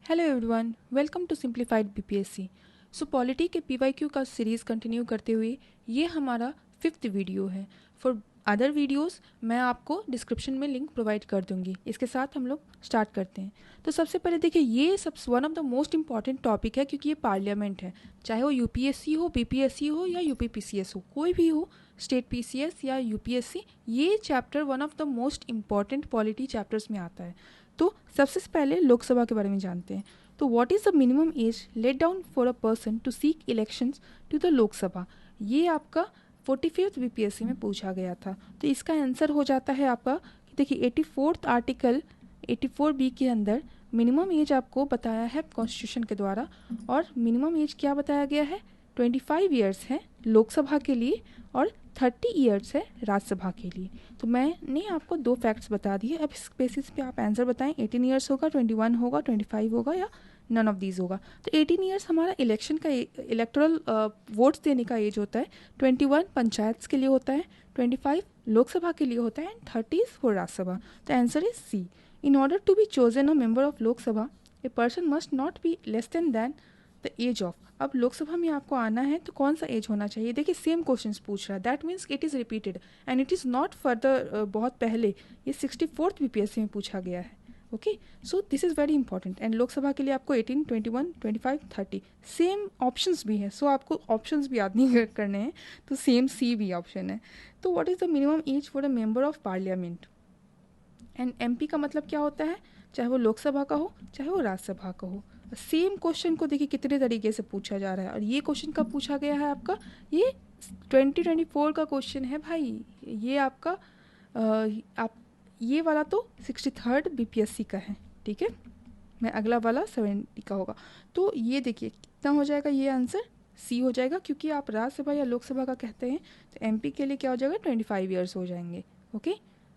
Hello everyone, welcome to simplified BPSC. So polity के PYQ का series continue करते हुए ये हमारा 5th वीडियो है। फॉर अदर वीडियोस मैं आपको डिस्क्रिप्शन में लिंक प्रोवाइड कर दूंगी। इसके साथ हम लोग स्टार्ट करते हैं। तो सबसे पहले देखिए, ये सब one of the most important topic है क्योंकि ये पार्लियामेंट है। चाहे वो यूपीएससी हो, बीपीएससी हो या यूपीपीसीएस हो, कोई भी हो, स्टेट पीसीएस या यूपीएससी, ये chapter one of the most important polity chapters में आता है। तो सबसे पहले लोकसभा के बारे में जानते हैं। तो what is the minimum age laid down for a person to seek elections to the Lok Sabha. ये आपका 45th बीपीएससी में पूछा गया था। तो इसका आंसर हो जाता है आपका कि देखिए 84th आर्टिकल 84B के अंदर मिनिमम एज आपको बताया है कॉन्स्टिट्यूशन के द्वारा। और मिनिमम एज क्या बताया गया है? 25 ईयर्स है लोकसभा के लिए और 30 ईयर्स है राज्यसभा के लिए। तो मैंने आपको दो फैक्ट्स बता दिए। अब इस बेसिस पे आप आंसर बताएं, 18 ईयर्स होगा, 21 होगा, 25 होगा या नन ऑफ दीज होगा। तो 18 ईयर्स हमारा इलेक्शन का इलेक्टोरल वोट्स देने का एज होता है, 21 पंचायत के लिए होता है, 25 लोकसभा के लिए होता है एंड 30 फॉर राज्यसभा। तो answer is C. In order to be chosen a member of Lok Sabha a person must not be less than the age of. अब लोकसभा में आपको आना है तो कौन सा एज होना चाहिए? देखिए सेम क्वेश्चंस पूछ रहा है, that means it is repeated and it is not further बहुत पहले। ये 64th बीपीएससी में पूछा गया है। Okay, so this is very important. And Lok Sabha के लिए आपको 18, 21, 25, 30 सेम ऑप्शंस भी हैं। सो आपको ऑप्शंस भी याद नहीं करने हैं, तो सेम सी भी ऑप्शन है। तो what is the minimum age for a member of parliament? And MP का मतलब क्या होता है? चाहे वो लोकसभा का हो चाहे वो राज्यसभा का हो। सेम क्वेश्चन को देखिए कितने तरीके से पूछा जा रहा है। और ये क्वेश्चन कब पूछा गया है आपका? ये 2024 का क्वेश्चन है भाई। ये आपका आप ये वाला तो 63rd बीपीएससी का है, ठीक है। मैं अगला वाला 70 का होगा। तो ये देखिए कितना हो जाएगा, ये आंसर सी हो जाएगा क्योंकि आप राज्यसभा या लोकसभा का कहते हैं। तो एमपी के लिए क्या हो जाएगा? 25 ईयर्स हो जाएंगे। ओके,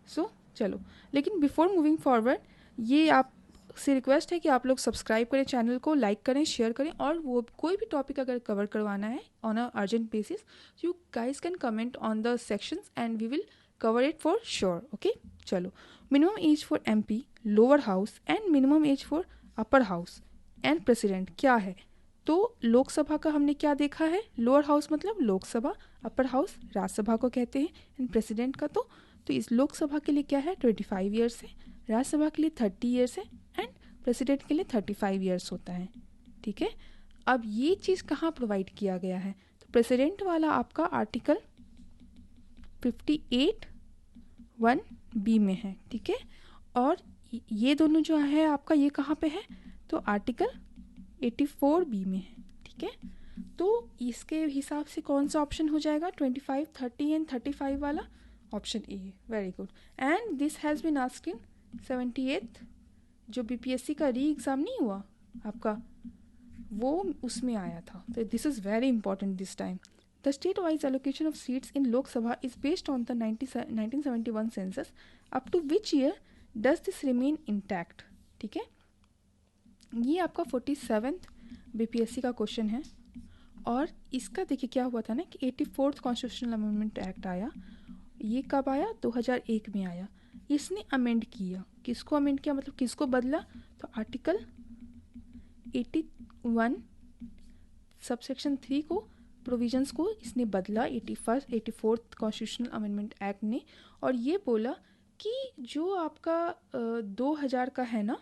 सो चलो, लेकिन बिफोर मूविंग फॉरवर्ड ये आप से रिक्वेस्ट है कि आप लोग सब्सक्राइब करें, चैनल को लाइक करें, शेयर करें। और वो कोई भी टॉपिक अगर कवर करवाना है on a urgent basis, you guys can comment on the sections and we will cover it for sure. Okay, चलो। Minimum age for MP, lower house and minimum age for upper house and president क्या है? तो लोकसभा का हमने क्या देखा है? Lower house मतलब लोकसभा, अपर हाउस राज्यसभा को कहते हैं एंड प्रेसिडेंट का तो इस लोकसभा के लिए क्या है? 25 ईयर्स है, राज्यसभा के लिए 30 ईयर्स है एंड प्रेसिडेंट के लिए 35 ईयर्स होता है, ठीक है। अब ये चीज़ कहाँ प्रोवाइड किया गया है? तो प्रेसिडेंट वाला आपका आर्टिकल 58(1)(b) में है, ठीक है। और ये दोनों जो है आपका ये कहाँ पे है? तो आर्टिकल 84B में है, ठीक है। तो इसके हिसाब से कौन सा ऑप्शन हो जाएगा? 25, 30 एंड 35 वाला option A. Very good. And this has been asked in 78th जो बीपीएससी का री एग्ज़ाम नहीं हुआ आपका, वो उसमें आया था। तो this is very important this time. The state wise allocation of seats in Lok Sabha is based on the 1971 census. Up to which year does this remain intact? ठीक है, ये आपका 47th बीपीएससी का क्वेश्चन है। और इसका देखिए क्या हुआ था ना कि 84th कॉन्स्टिट्यूशनल अमेंडमेंट एक्ट आया। ये कब आया? 2001 में आया। इसने अमेंड किया, किसको अमेंड किया मतलब किसको बदला? तो आर्टिकल 81 सबसेक्शन 3 को, प्रोविजंस को इसने बदला 84th कॉन्स्टिट्यूशनल अमेंडमेंट एक्ट ने। और ये बोला कि जो आपका 2000 का है ना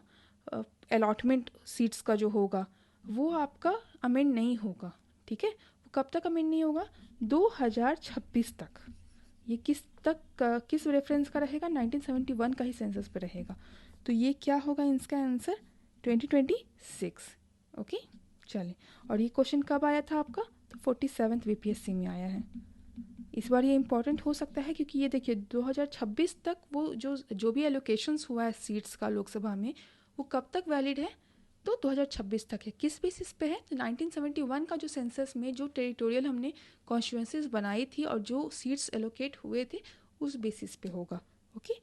अलॉटमेंट सीट्स का जो होगा वो आपका अमेंड नहीं होगा, ठीक है। वो कब तक अमेंड नहीं होगा? 2026 तक। ये किस तक किस रेफरेंस का रहेगा? 1971 का ही सेंसस पे रहेगा। तो ये क्या होगा इसका आंसर? 2026। ओके, चलिए। और ये क्वेश्चन कब आया था आपका? तो 47th बीपीएससी में आया है। इस बार ये इंपॉर्टेंट हो सकता है क्योंकि ये देखिए 2026 तक वो जो भी एलोकेशंस हुआ है सीट्स का लोकसभा में, वो कब तक वैलिड है? तो 2026 तक है। किस बेसिस पे है? तो 1971 का जो सेंसस में जो टेरिटोरियल हमने कॉन्स्टिट्यूएंसीज बनाई थी और जो सीट्स एलोकेट हुए थे उस बेसिस पे होगा। Okay,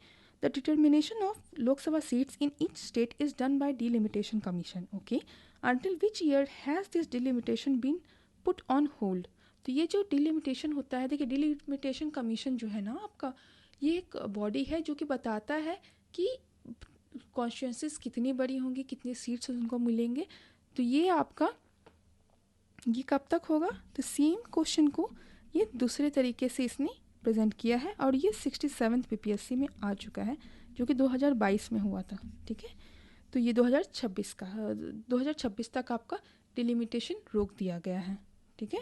the determination of Lok Sabha seats in each state is done by delimitation commission. Okay, until which year has this delimitation been put on hold? तो ये जो डिलिमिटेशन होता है, देखिए डिलिमिटेशन कमीशन जो है ना आपका, ये एक बॉडी है जो कि बताता है कि कॉन्स्टिट्यूंसीज कितनी बड़ी होंगी, कितनी सीट्स उनको मिलेंगे। तो ये आपका ये कब तक होगा, तो सेम क्वेश्चन को ये दूसरे तरीके से इसने प्रेजेंट किया है और ये 67th पीपीएससी में आ चुका है, जो कि 2022 में हुआ था। ठीक है, तो ये 2026 तक आपका डिलिमिटेशन रोक दिया गया है। ठीक है,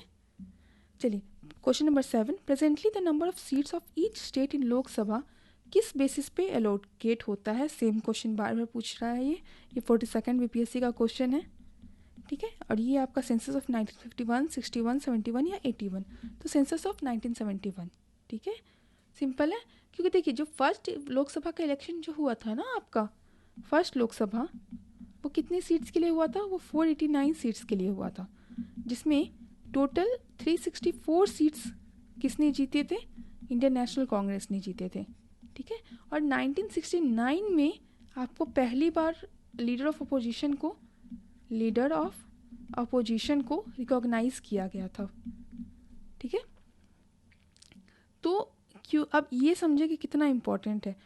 चलिए question number 7, presently the number of seats of each state in Lok Sabha किस बेसिस पे एलोकेट होता है। सेम क्वेश्चन बार बार पूछ रहा है ये 42nd बीपीएससी का क्वेश्चन है। ठीक है, और ये आपका सेंसस ऑफ 1951, 61, 71 या 81, तो सेंसस ऑफ 1971। ठीक है, सिंपल है, क्योंकि देखिए जो फर्स्ट लोकसभा का इलेक्शन जो हुआ था ना आपका, फर्स्ट लोकसभा, वो कितनी सीट्स के लिए हुआ था, वो 489 सीट्स के लिए हुआ था, जिसमें टोटल 364 सीट्स किसने जीते थे, इंडियन नेशनल कांग्रेस ने जीते थे। ठीक है, और 1969 में आपको पहली बार लीडर ऑफ अपोजिशन को रिकॉग्नाइज किया गया था। ठीक है, तो क्यों, अब ये समझे कि कितना इम्पोर्टेंट है।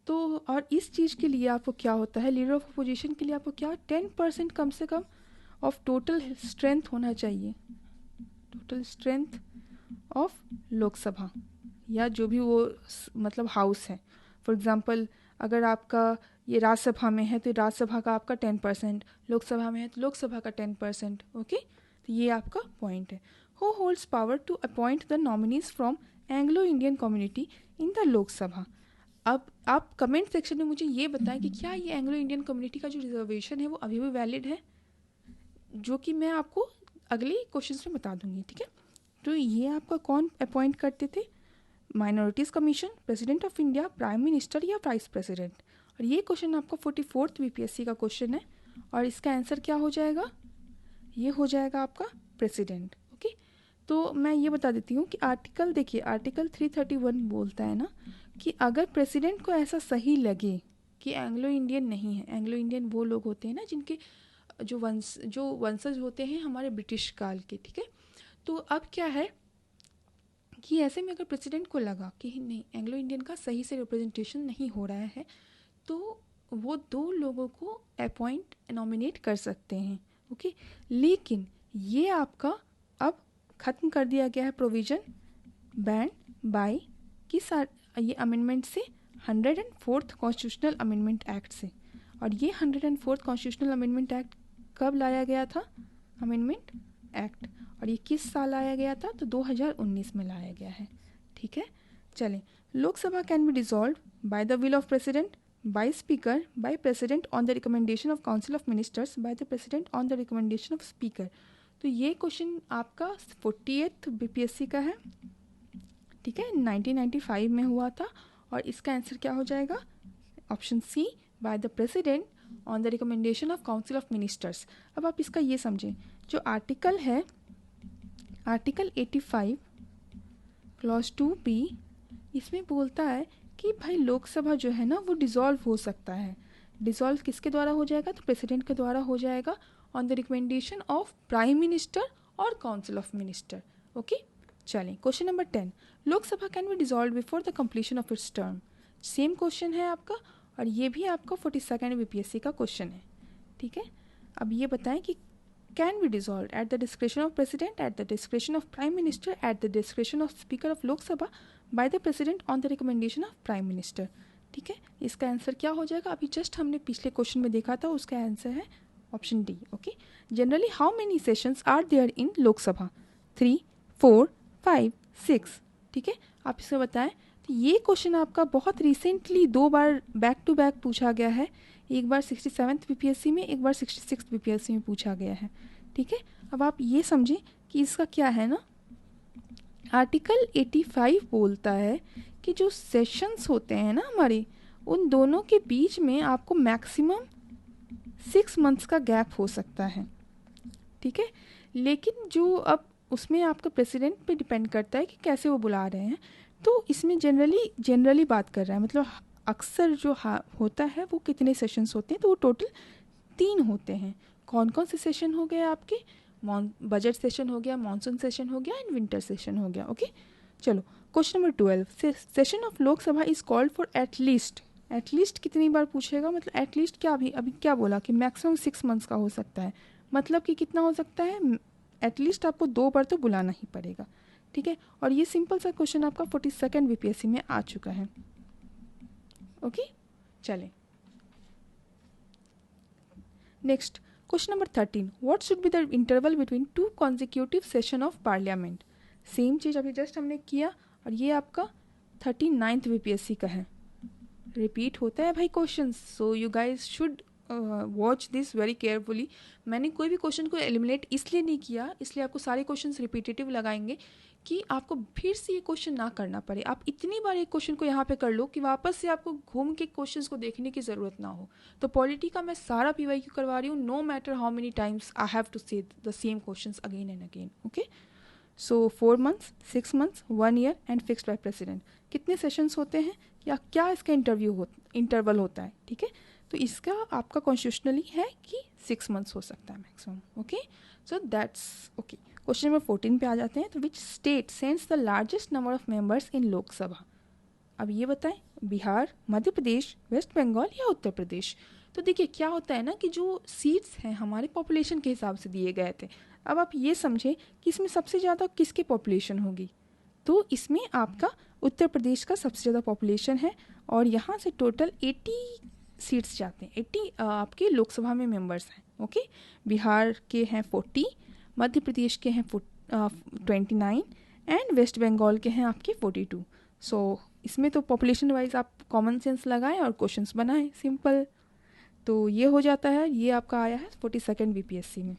तो और इस चीज़ के लिए आपको क्या होता है, लीडर ऑफ अपोजिशन के लिए आपको क्या 10% कम से कम ऑफ टोटल स्ट्रेंथ होना चाहिए, टोटल स्ट्रेंथ ऑफ लोकसभा या जो भी वो मतलब हाउस है। फॉर एग्जांपल अगर आपका ये राज्यसभा में है तो राज्यसभा का आपका 10%, लोकसभा में है तो लोकसभा का 10%। ओके, तो ये आपका पॉइंट है। Who holds power to appoint the nominees from Anglo Indian community in the Lok Sabha. अब आप कमेंट सेक्शन में मुझे ये बताएं कि क्या ये एंग्लो इंडियन कम्युनिटी का जो रिजर्वेशन है वो अभी भी वैलिड है, जो कि मैं आपको अगले क्वेश्चन में बता दूंगी। ठीक है, तो ये आपका कौन अपॉइंट करते थे, minorities commission, president of India, prime minister या वाइस प्रेसिडेंट। और ये क्वेश्चन आपका 44th बीपीएससी का क्वेश्चन है और इसका आंसर क्या हो जाएगा, ये हो जाएगा आपका प्रेसिडेंट। ओके, तो मैं ये बता देती हूँ कि आर्टिकल देखिए, आर्टिकल 331 बोलता है ना कि अगर प्रेसिडेंट को ऐसा सही लगे कि एंग्लो इंडियन नहीं है, एंग्लो इंडियन वो लोग होते हैं ना जिनके जो वंशज होते हैं हमारे ब्रिटिश काल के। ठीक है, तो अब क्या है कि ऐसे में अगर प्रेसिडेंट को लगा कि नहीं एंग्लो इंडियन का सही से रिप्रेजेंटेशन नहीं हो रहा है, तो वो 2 लोगों को अपॉइंट नॉमिनेट कर सकते हैं। ओके, लेकिन ये आपका अब ख़त्म कर दिया गया है प्रोविज़न बैंड बाय किस ये अमेंडमेंट से, 104th कॉन्स्टिट्यूशनल अमेंडमेंट एक्ट से। और ये 104th कॉन्स्टिट्यूशनल अमेंडमेंट एक्ट कब लाया गया था, अमेंडमेंट एक्ट, और ये किस साल लाया गया था, तो 2019 में लाया गया है। ठीक है, चलें, Lok Sabha can be dissolve by the will of president, by speaker, by president on the recommendation of council of ministers, by the president on the recommendation of speaker। तो ये क्वेश्चन आपका 40th बीपीएससी का है। ठीक है, 1995 में हुआ था और इसका आंसर क्या हो जाएगा, option C, by the president on the recommendation of council of ministers. अब आप इसका ये समझें, जो आर्टिकल है, आर्टिकल 85 क्लॉज 2B, इसमें बोलता है कि भाई लोकसभा जो है ना वो डिसॉल्व हो सकता है। डिसॉल्व किसके द्वारा हो जाएगा, तो प्रेसिडेंट के द्वारा हो जाएगा on the recommendation of prime minister और काउंसिल ऑफ मिनिस्टर। ओके, चलें, question number 10, Lok Sabha can be dissolve before the completion of its term. Same question है आपका और ये भी आपका 42nd बीपीएससी का क्वेश्चन है। ठीक है, अब ये बताएं कि can be dissolve at the discretion of president, at the discretion of prime minister, at the discretion of speaker of Lok Sabha, bye the president on the recommendation of prime minister. ठीक है, इसका आंसर क्या हो जाएगा, अभी जस्ट हमने पिछले question में देखा था, उसका आंसर है option D. Okay, generally how many sessions are there in Lok Sabha, 3, 4, 5, 6। ठीक है, आप इसे बताएं। तो ये क्वेश्चन आपका बहुत रिसेंटली 2 बार बैक टू बैक पूछा गया है, एक बार 67th बीपीएससी में, एक बार 66th बीपीएससी में पूछा गया है। ठीक है, अब आप ये समझें कि इसका क्या है ना, आर्टिकल 85 बोलता है कि जो सेशंस होते हैं ना हमारे, उन दोनों के बीच में आपको मैक्सिमम 6 मंथ्स का गैप हो सकता है। ठीक है, लेकिन जो अब उसमें आपका प्रेसिडेंट पे डिपेंड करता है कि कैसे वो बुला रहे हैं। तो इसमें जनरली बात कर रहा है, मतलब अक्सर जो होता है वो कितने सेशंस होते हैं, तो वो टोटल 3 होते हैं। कौन कौन से सेशन हो गए आपके, बजट सेशन हो गया, मानसून सेशन हो गया एंड विंटर सेशन हो गया। ओके, चलो question number 12, session of Lok Sabha is called for at least at least कितनी बार पूछेगा, मतलब एटलीस्ट क्या, अभी अभी क्या बोला कि मैक्सिमम 6 मंथ्स का हो सकता है, मतलब कि कितना हो सकता है, एटलीस्ट आपको 2 बार तो बुलाना ही पड़ेगा, ठीक है। और ये सिंपल सा क्वेश्चन आपका 42nd बीपीएससी में आ चुका है। ओके, चलें next. Question number 13, what should be the interval between 2 consecutive session of parliament. Same चीज़ अभी जस्ट हमने किया, और ये आपका 39th बीपीएससी का है। रिपीट होता है भाई question, so you guys should watch this very carefully. मैंने कोई भी क्वेश्चन को एलिमिनेट इसलिए नहीं किया, इसलिए आपको सारे क्वेश्चंस रिपीटेटिव लगाएंगे कि आपको फिर से ये क्वेश्चन ना करना पड़े। आप इतनी बार एक क्वेश्चन को यहाँ पे कर लो कि वापस से आपको घूम के क्वेश्चंस को देखने की ज़रूरत ना हो। तो पॉलिटी का मैं सारा पीवाईक्यू करवा रही हूँ, no matter how many times I have to say the same questions again and again. Okay, so 4 months, 6 months, 1 year and fixed by president. कितने सेशंस होते हैं या क्या इसका इंटरवल होता है, ठीक है। तो इसका आपका कॉन्स्टिट्यूशनली है कि 6 मंथ्स हो सकता है maximum. Okay, so that's okay. Question number 14 पे आ जाते हैं। तो which state sends the largest number of members in Lok Sabha. अब ये बताएं, बिहार, मध्य प्रदेश, वेस्ट बंगाल या उत्तर प्रदेश। तो देखिए क्या होता है ना कि जो सीट्स हैं हमारे पॉपुलेशन के हिसाब से दिए गए थे। अब आप ये समझें कि इसमें सबसे ज़्यादा किसकी पॉपुलेशन होगी, तो इसमें आपका उत्तर प्रदेश का सबसे ज़्यादा पॉपुलेशन है, और यहाँ से टोटल 80 सीट्स जाते हैं। 80 आपके लोकसभा में मेंबर्स हैं। ओके, बिहार के हैं 40, मध्य प्रदेश के हैं 29 एंड वेस्ट बंगाल के हैं आपके 42। सो इसमें तो पॉपुलेशन वाइज आप कॉमन सेंस लगाएं और क्वेश्चंस बनाएं, सिंपल। तो ये हो जाता है, ये आपका आया है 42nd बीपीएससी में।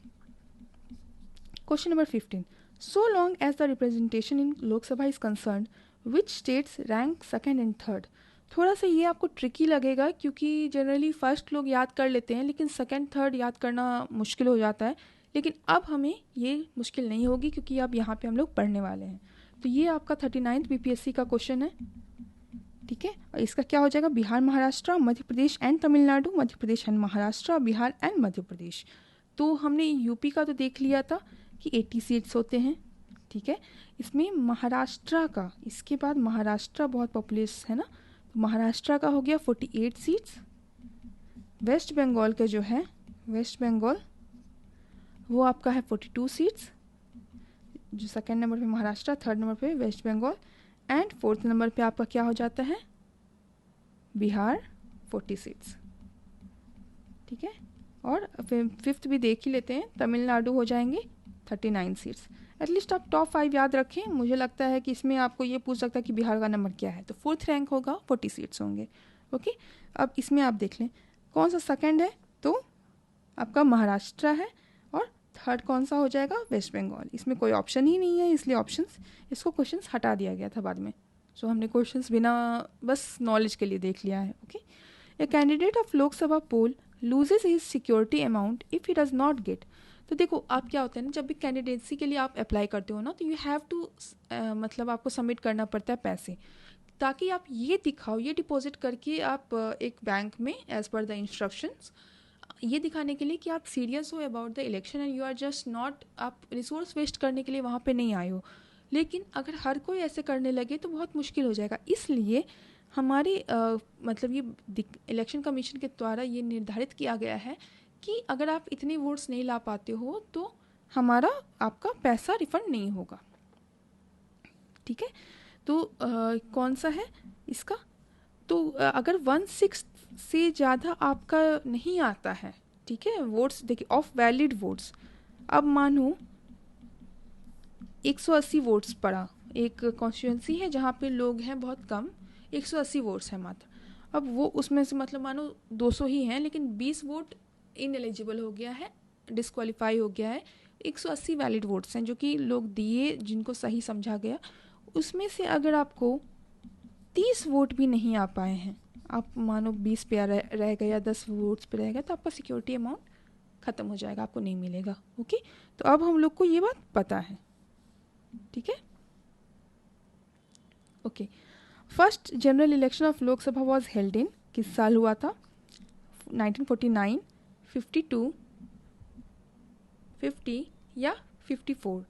Question number 15, so long as the representation in Lok Sabha is concern which states rank second and third. थोड़ा सा ये आपको ट्रिकी लगेगा क्योंकि जनरली फर्स्ट लोग याद कर लेते हैं, लेकिन सेकेंड थर्ड याद करना मुश्किल हो जाता है। लेकिन अब हमें ये मुश्किल नहीं होगी क्योंकि अब यहाँ पे हम लोग पढ़ने वाले हैं। तो ये आपका 39th बीपीएससी का क्वेश्चन है, ठीक है। और इसका क्या हो जाएगा, Bihar, Maharashtra, Madhya Pradesh and Tamil Nadu, Madhya Pradesh and Maharashtra, Bihar and Madhya Pradesh. तो हमने यूपी का तो देख लिया था कि 80 सीट्स होते हैं, ठीक है। इसमें महाराष्ट्र का, इसके बाद महाराष्ट्र बहुत पॉपुलस है ना, तो महाराष्ट्र का हो गया 48 सीट्स। वेस्ट बंगाल का जो है, वेस्ट बंगाल वो आपका है 42 सीट्स, जो सेकेंड नंबर पे महाराष्ट्र, थर्ड नंबर पे West Bengal and fourth number पे आपका क्या हो जाता है, बिहार 40 सीट्स, ठीक है। और फिफ्थ भी देख ही लेते हैं, तमिलनाडु हो जाएंगे 39 सीट्स। एटलीस्ट आप टॉप 5 याद रखें। मुझे लगता है कि इसमें आपको ये पूछ सकता है कि बिहार का नंबर क्या है, तो फोर्थ रैंक होगा, 40 सीट्स होंगे। ओके, अब इसमें आप देख लें कौन सा सेकंड है, तो आपका महाराष्ट्र है, और थर्ड कौन सा हो जाएगा, वेस्ट बंगाल। इसमें कोई ऑप्शन ही नहीं है, इसलिए इसको क्वेश्चंस हटा दिया गया था बाद में। सो हमने क्वेश्चंस बिना बस नॉलेज के लिए देख लिया है। Okay, a candidate of Lok Sabha poll loses his security amount if he does not get. तो देखो आप क्या होता है ना, जब भी कैंडिडेटसी के लिए आप अप्लाई करते हो ना, तो यू हैव टू मतलब आपको सबमिट करना पड़ता है पैसे, ताकि आप ये दिखाओ, ये डिपॉजिट करके आप एक बैंक में एज पर द इंस्ट्रक्शंस, ये दिखाने के लिए कि आप सीरियस हो about the election and you are just not, आप रिसोर्स वेस्ट करने के लिए वहाँ पे नहीं आए हो। लेकिन अगर हर कोई ऐसे करने लगे तो बहुत मुश्किल हो जाएगा। इसलिए हमारे मतलब ये इलेक्शन कमीशन के द्वारा ये निर्धारित किया गया है कि अगर आप इतने वोट्स नहीं ला पाते हो तो हमारा आपका पैसा रिफंड नहीं होगा, ठीक है। तो कौन सा है इसका, तो अगर 1/6 से ज़्यादा आपका नहीं आता है, ठीक है, वोट्स देखिए ऑफ वैलिड वोट्स। अब मानो 180 वोट्स पड़ा, एक कॉन्स्टिट्यूंसी है जहाँ पे लोग हैं बहुत कम, 180 वोट्स हैं मात्र। अब वो उसमें से मतलब मानो 200 ही हैं, लेकिन 20 वोट इनएलिजिबल हो गया है, डिस्क्वालीफाई हो गया है। 180 वैलिड वोट्स हैं जो कि लोग दिए, जिनको सही समझा गया। उसमें से अगर आपको 30 वोट भी नहीं आ पाए हैं, आप मानो 20 पे रह गए या 10 वोट्स पे रह गए, तो आपका सिक्योरिटी अमाउंट ख़त्म हो जाएगा, आपको नहीं मिलेगा। ओके, तो अब हम लोग को ये बात पता है, ठीक है। Okay, first general election of Lok Sabha was held in, किस साल हुआ था, 1949, 52, 50 या 54।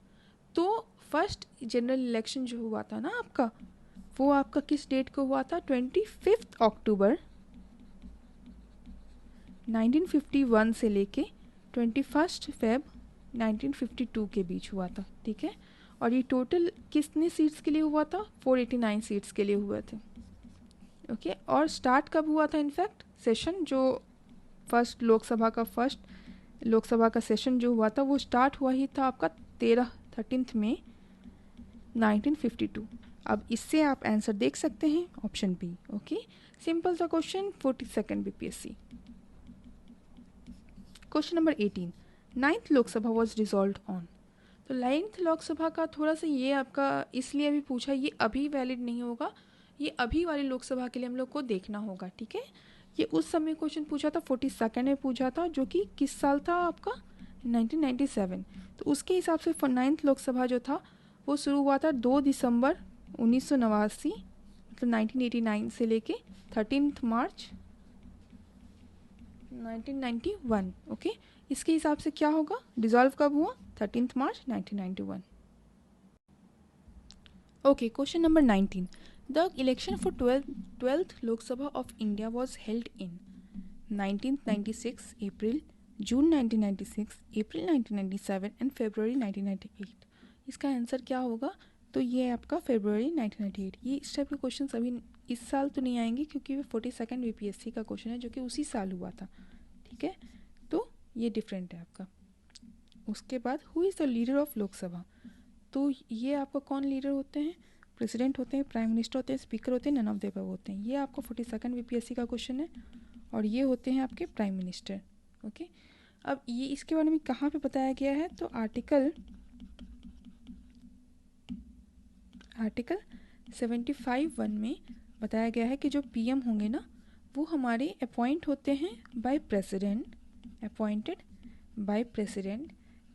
तो फर्स्ट जनरल इलेक्शन जो हुआ था ना आपका, वो आपका किस डेट को हुआ था, 25 अक्टूबर 1951 से लेके 21 फेब 1952 के बीच हुआ था, ठीक है। और ये टोटल कितने सीट्स के लिए हुआ था? 489 सीट्स के लिए हुए थे, ओके। और स्टार्ट कब हुआ था? इनफैक्ट सेशन जो फर्स्ट लोकसभा का सेशन जो हुआ था वो स्टार्ट हुआ ही था आपका 13 मई 1952। अब इससे आप आंसर देख सकते हैं ऑप्शन बी, ओके। सिंपल सा question, 42nd BPSC. Question number 18, 9th Lok Sabha was dissolved on. तो 9th लोकसभा का थोड़ा सा ये आपका इसलिए अभी पूछा, ये अभी वैलिड नहीं होगा, ये अभी वाली लोकसभा के लिए हम लोग को देखना होगा, ठीक है। ये उस समय क्वेश्चन पूछा था 42nd में पूछा था, जो कि किस साल था आपका? 1997। तो उसके हिसाब से 9th लोकसभा जो था वो शुरू हुआ था 2 दिसंबर 1989, मतलब 1989 से लेके 13 मार्च 1991, ओके। इसके हिसाब से क्या होगा? डिसॉल्व कब हुआ? 13 March 1991। Okay, question number 19, the election for 12th Lok Sabha of India was held in 1996 April, June 1996, April 1997 and February 1998। इसका आंसर क्या होगा? तो ये आपका फरवरी 1998। ये इस टाइप के क्वेश्चन अभी इस साल तो नहीं आएंगे क्योंकि वो 42nd बीपीएससी का क्वेश्चन है जो कि उसी साल हुआ था, ठीक है। तो ये डिफरेंट है आपका। उसके बाद who is the leader of Lok Sabha. तो ये आपका कौन लीडर होते हैं? प्रेसिडेंट होते हैं, प्राइम मिनिस्टर होते हैं, स्पीकर होते हैं, नन ऑफ द अबव होते हैं। ये आपका 42nd बीपीएससी का क्वेश्चन है और ये होते हैं आपके प्राइम मिनिस्टर, ओके। अब ये इसके बारे में कहाँ पे बताया गया है? तो आर्टिकल 75(1) में बताया गया है कि जो पीएम होंगे ना वो हमारे अपॉइंट होते हैं by president, appointed by president,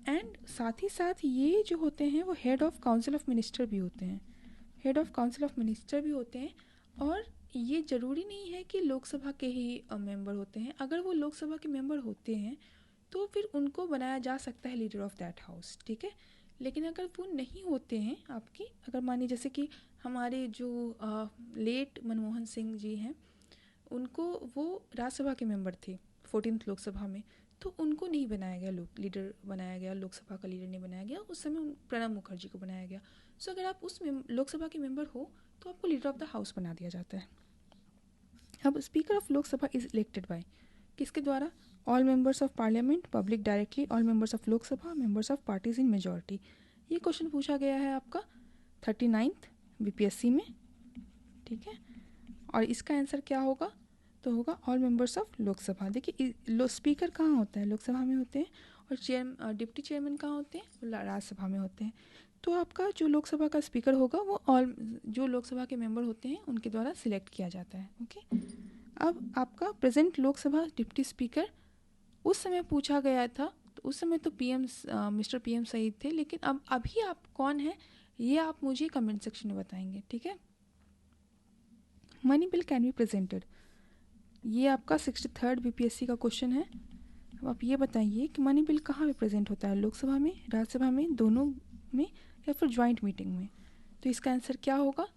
and साथ ही साथ ये जो होते हैं वो head of council of minister भी होते हैं, head of council of minister भी होते हैं। और ये ज़रूरी नहीं है कि लोकसभा के ही मेंबर होते हैं, अगर वो लोकसभा के मेंबर होते हैं तो फिर उनको बनाया जा सकता है लीडर ऑफ दैट हाउस, ठीक है। लेकिन अगर वो नहीं होते हैं आपकी, अगर मानिए जैसे कि हमारे जो लेट मनमोहन सिंह जी हैं, उनको वो राज्यसभा के मेंबर थे 14th लोकसभा में, तो उनको नहीं बनाया गया लीडर बनाया गया, लोकसभा का लीडर नहीं बनाया गया, उस समय प्रणब मुखर्जी को बनाया गया। सो अगर आप उस लोकसभा के मेंबर हो तो आपको लीडर ऑफ द हाउस बना दिया जाता है। अब speaker of Lok Sabha is elected by, किसके द्वारा? All members of parliament, public directly, all members of Lok Sabha, members of parties in majority. ये क्वेश्चन पूछा गया है आपका 39th बीपीएससी में, ठीक है। और इसका आंसर क्या होगा? तो होगा ऑल मेंबर्स ऑफ लोकसभा। देखिए स्पीकर कहाँ होता है? लोकसभा में होते हैं, और डिप्टी चेयरमैन कहाँ होते हैं? राज्यसभा में होते हैं। तो आपका जो लोकसभा का स्पीकर होगा वो ऑल जो लोकसभा के मेंबर होते हैं उनके द्वारा सिलेक्ट किया जाता है, ओके। अब आपका प्रेजेंट लोकसभा डिप्टी स्पीकर उस समय पूछा गया था, तो उस समय तो मिस्टर पीएम सईद थे, लेकिन अब अभी आप कौन है ये आप मुझे कमेंट सेक्शन में बताएंगे, ठीक है। Money bill can be presented, ये आपका 63rd बीपीएससी का क्वेश्चन है। अब आप ये बताइए कि मनी बिल कहाँ पे प्रेजेंट होता है? लोकसभा में, राज्यसभा में, दोनों में, या फिर ज्वाइंट मीटिंग में? तो इसका आंसर क्या होगा?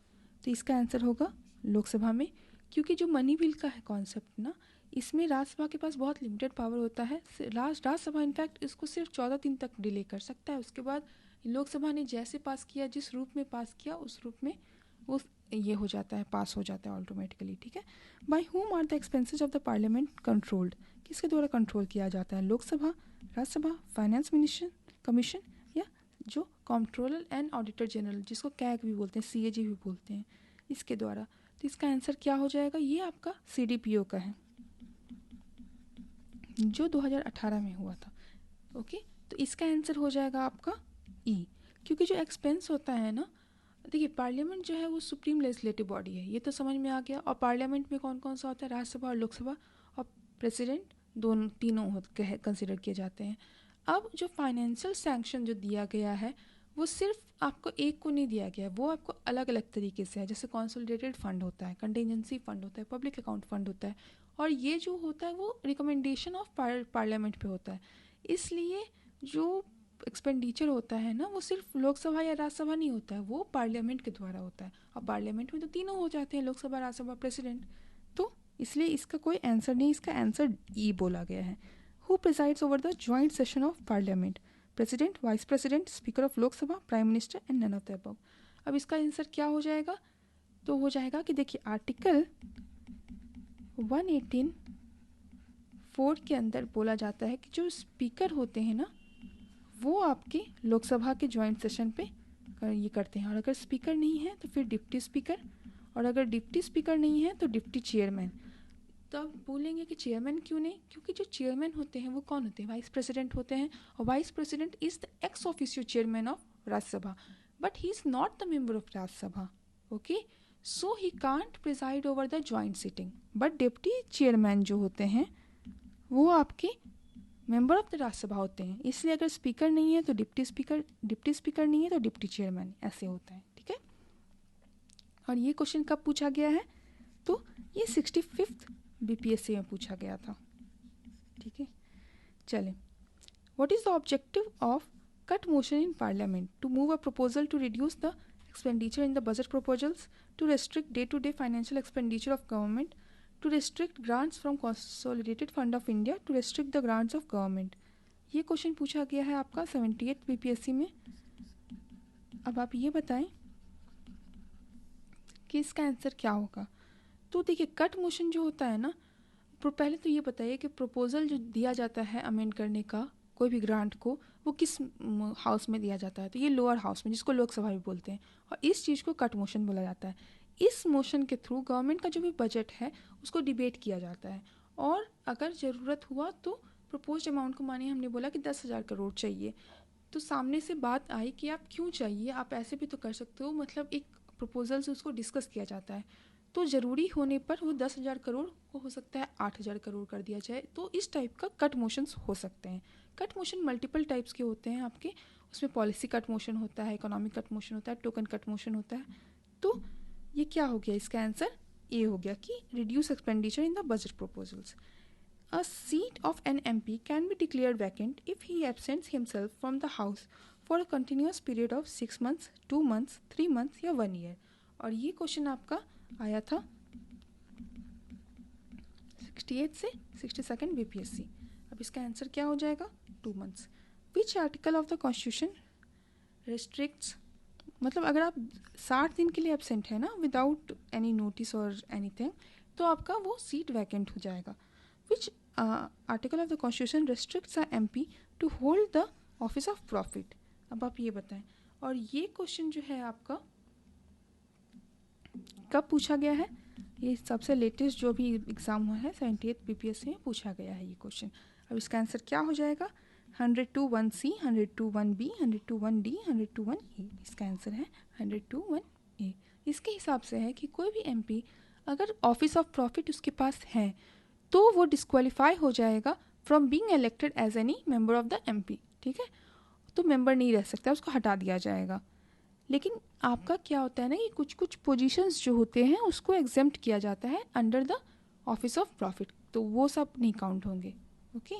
तो इसका आंसर होगा लोकसभा में, क्योंकि जो मनी बिल का है कॉन्सेप्ट ना, इसमें राज्यसभा के पास बहुत लिमिटेड पावर होता है। राज्यसभा इनफैक्ट इसको सिर्फ 14 दिन तक डिले कर सकता है। उसके बाद लोकसभा ने जैसे पास किया, जिस रूप में पास किया, उस रूप में वो ये हो जाता है, पास हो जाता है ऑटोमेटिकली, ठीक है। By whom are the expenses of the parliament controlled, किसके द्वारा कंट्रोल किया जाता है? लोकसभा, राज्यसभा, फाइनेंस कमीशन, या जो कंट्रोलर एंड ऑडिटर जनरल, जिसको कैग भी बोलते हैं, सीएजी भी बोलते हैं, इसके द्वारा। तो इसका आंसर क्या हो जाएगा? ये आपका सीडीपीओ का है जो 2018 में हुआ था, ओके। तो इसका आंसर हो जाएगा आपका ई, क्योंकि जो एक्सपेंस होता है ना, देखिए पार्लियामेंट जो है वो सुप्रीम लेजिस्लेटिव बॉडी है, ये तो समझ में आ गया। और पार्लियामेंट में कौन कौन सा होता है? राज्यसभा और लोकसभा, और प्रेसिडेंट, तीनों कंसिडर किए जाते हैं। अब जो फाइनेंशियल सैंक्शन जो दिया गया है वो सिर्फ आपको एक को नहीं दिया गया है, वो आपको अलग अलग तरीके से है। जैसे कंसोलिडेटेड फंड होता है, कंटिजेंसी फंड होता है, पब्लिक अकाउंट फंड होता है, और ये जो होता है वो रिकमेंडेशन ऑफ पार्लियामेंट पे होता है। इसलिए जो एक्सपेंडिचर होता है ना वो सिर्फ लोकसभा या राज्यसभा नहीं होता है, वो पार्लियामेंट के द्वारा होता है। और पार्लियामेंट में तो तीनों हो जाते हैं, लोकसभा, राज्यसभा, प्रेसिडेंट। तो इसलिए इसका कोई आंसर नहीं, इसका आंसर ई बोला गया है। Who presides over the joint session of parliament? President, vice president, speaker of Lok Sabha, prime minister and none of the above. अब इसका आंसर क्या हो जाएगा? तो हो जाएगा कि देखिए आर्टिकल 118(4) के अंदर बोला जाता है कि जो स्पीकर होते हैं ना, वो आपके लोकसभा के जॉइंट सेशन पे ये करते हैं, और अगर स्पीकर नहीं है तो फिर डिप्टी स्पीकर, और अगर डिप्टी स्पीकर नहीं है तो डिप्टी चेयरमैन। तो आप बोलेंगे कि चेयरमैन क्यों नहीं? क्योंकि जो चेयरमैन होते हैं वो कौन होते हैं? वाइस प्रेसिडेंट होते हैं, और vice president is the ex officio chairman of Rajya Sabha, but he is not the member of Rajya Sabha. Okay, so he can't preside over the joint sitting. But deputy chairman जो होते हैं वो आपके मेंबर ऑफ द राज्यसभा होते हैं, इसलिए अगर स्पीकर नहीं है तो डिप्टी स्पीकर नहीं है तो डिप्टी चेयरमैन, ऐसे होता है। ठीक है, और ये क्वेश्चन कब पूछा गया है? तो ये 65th BPSC में पूछा गया था। ठीक है, चलें। What is the objective of cut motion in parliament? To move a proposal to reduce the expenditure in the budget proposals, to restrict day-to-day financial expenditure of government, to restrict grants from consolidated fund of India, to restrict the grants of government। ये question पूछा गया है आपका 78th BPSC में। अब आप ये बताएं कि इसका आंसर क्या होगा। तो देखिए कट मोशन जो होता है ना, पहले तो ये बताइए कि प्रपोजल जो दिया जाता है अमेंड करने का कोई भी ग्रांट को, वो किस हाउस में दिया जाता है? तो ये लोअर हाउस में, जिसको लोकसभा भी बोलते हैं, और इस चीज़ को कट मोशन बोला जाता है। इस मोशन के थ्रू गवर्नमेंट का जो भी बजट है उसको डिबेट किया जाता है, और अगर ज़रूरत हुआ तो प्रपोज अमाउंट को, मानिए हमने बोला कि 10,000 करोड़ चाहिए, तो सामने से बात आई कि आप क्यों चाहिए, आप ऐसे भी तो कर सकते हो, मतलब एक प्रपोजल से उसको डिस्कस किया जाता है। तो ज़रूरी होने पर वो 10,000 करोड़ को हो सकता है 8,000 करोड़ कर दिया जाए। तो इस टाइप का कट मोशंस हो सकते हैं। कट मोशन मल्टीपल टाइप्स के होते हैं आपके, उसमें पॉलिसी कट मोशन होता है, इकोनॉमिक कट मोशन होता है, टोकन कट मोशन होता है। तो ये क्या हो गया? इसका आंसर ए हो गया कि reduce expenditure in the budget proposals. A seat of an MP can be declared vacant if he absents himself from the house for a continuous period of 6 months, 2 months, 3 months या 1 year। और ये question आपका आया था 68 से 62nd BPSC। अब इसका answer क्या हो जाएगा? 2 months। Which article of the constitution restricts, मतलब अगर आप 60 दिन के लिए एबसेंट है ना विदाउट एनी नोटिस और एनीथिंग, तो आपका वो सीट वैकेंट हो जाएगा। Which article of the constitution restricts a MP to hold the office of profit? अब आप ये बताएं। और ये क्वेश्चन जो है आपका कब पूछा गया है? ये सबसे लेटेस्ट जो भी एग्ज़ाम हुआ है 78th BPSC में पूछा गया है ये क्वेश्चन। अब इसका आंसर क्या हो जाएगा? 100(1)(c), 100(1)(b), 100(1)(d), 100(1)(e। इसका आंसर है 100(1)(a। इसके हिसाब से है कि कोई भी MP अगर ऑफिस ऑफ प्रॉफिट उसके पास है तो वो डिस्क्वालीफाई हो जाएगा from being elected as any member of the MP। ठीक है, तो मेंबर नहीं रह सकता, उसको हटा दिया जाएगा। लेकिन आपका क्या होता है ना कि कुछ कुछ पोजीशंस जो होते हैं उसको एग्जेम्प्ट किया जाता है under the office of profit, तो वो सब नहीं काउंट होंगे। Okay,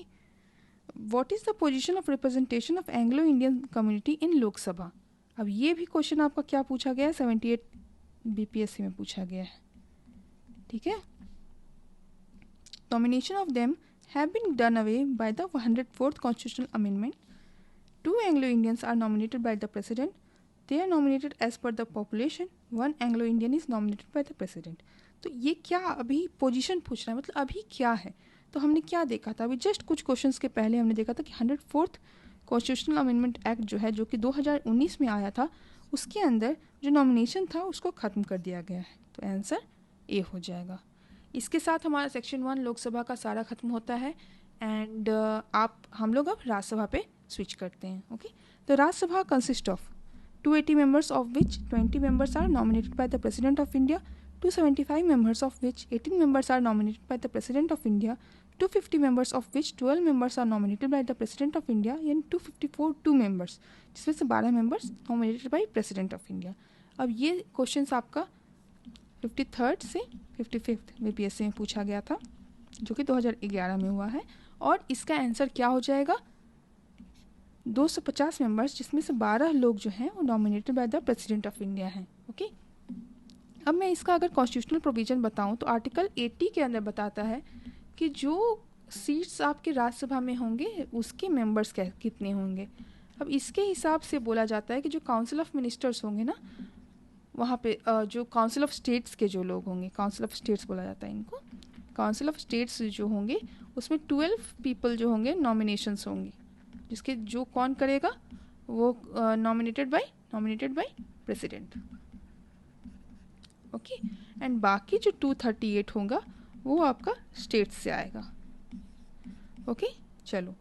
what is the position of representation of Anglo Indian community इन लोकसभा? अब ये भी क्वेश्चन आपका क्या पूछा गया है? 78 BPSC में पूछा गया है। ठीक है, nomination of them have been done away by the 104th constitutional amendment. 2 Anglo-Indians are nominated by the president. They are nominated as per the population. 1 Anglo-Indian is nominated by the president. तो ये क्या अभी position पूछ रहा है, मतलब अभी क्या है? तो हमने क्या देखा था अभी जस्ट कुछ क्वेश्चंस के पहले हमने देखा था कि 104th कॉन्स्टिट्यूशनल अमेंडमेंट एक्ट जो है, जो कि 2019 में आया था, उसके अंदर जो नॉमिनेशन था उसको ख़त्म कर दिया गया है। तो आंसर ए हो जाएगा। इसके साथ हमारा सेक्शन 1 लोकसभा का सारा खत्म होता है एंड हम लोग अब राज्यसभा पे स्विच करते हैं। ओके, तो Rajya Sabha consist of 280 members of which 20 members are nominated by the President of India, 275 members of which 18 members are nominated by the President of India, 250 members of which 12 members are nominated by the President of India, and 254 2 members जिसमें से 12 members nominated by President of India। अब ये questions आपका 53rd से 55th BPSC में पूछा गया था, जो कि 2011 में हुआ है, और इसका आंसर क्या हो जाएगा? 250 मेंबर्स जिसमें से 12 लोग जो हैं वो nominated by the president of India हैं। ओके, अब मैं इसका अगर कॉन्स्टिट्यूशनल प्रोविज़न बताऊं तो आर्टिकल 80 के अंदर बताता है कि जो सीट्स आपके राज्यसभा में होंगे उसके मेंबर्स कितने होंगे। अब इसके हिसाब से बोला जाता है कि जो काउंसिल ऑफ मिनिस्टर्स होंगे ना, वहाँ पे जो काउंसिल ऑफ स्टेट्स के जो लोग होंगे, काउंसिल ऑफ स्टेट्स बोला जाता है इनको, काउंसिल ऑफ स्टेट्स जो होंगे उसमें 12 पीपल जो होंगे नॉमिनेशंस होंगी, जिसके जो कौन करेगा वो nominated by president. Okay, and बाकी जो 238 होगा वो आपका स्टेट्स से आएगा। ओके, चलो,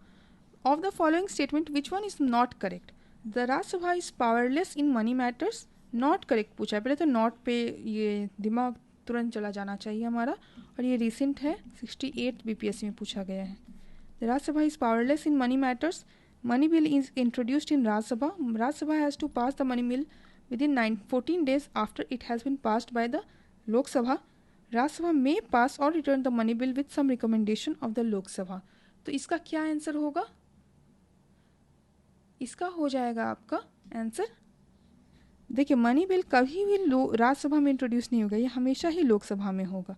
of the following statement which one is not correct? The Rajya Sabha is powerless in money matters, not correct पूछा है। पहले तो नॉट पे ये दिमाग तुरंत चला जाना चाहिए हमारा, और ये रिसेंट है, 68 बीपीएससी में पूछा गया है। The Rajya Sabha is powerless in money matters, money bill is introduced in Rajya Sabha, Rajya Sabha has to pass the money bill within 14 days after it has been passed by the Lok Sabha. Rajya Sabha may pass or return the money bill with some recommendation of the Lok Sabha. तो इसका क्या answer होगा? इसका हो जाएगा आपका answer, देखिए money bill कभी भी राज्यसभा में इंट्रोड्यूस नहीं होगा, ये हमेशा ही लोकसभा में होगा।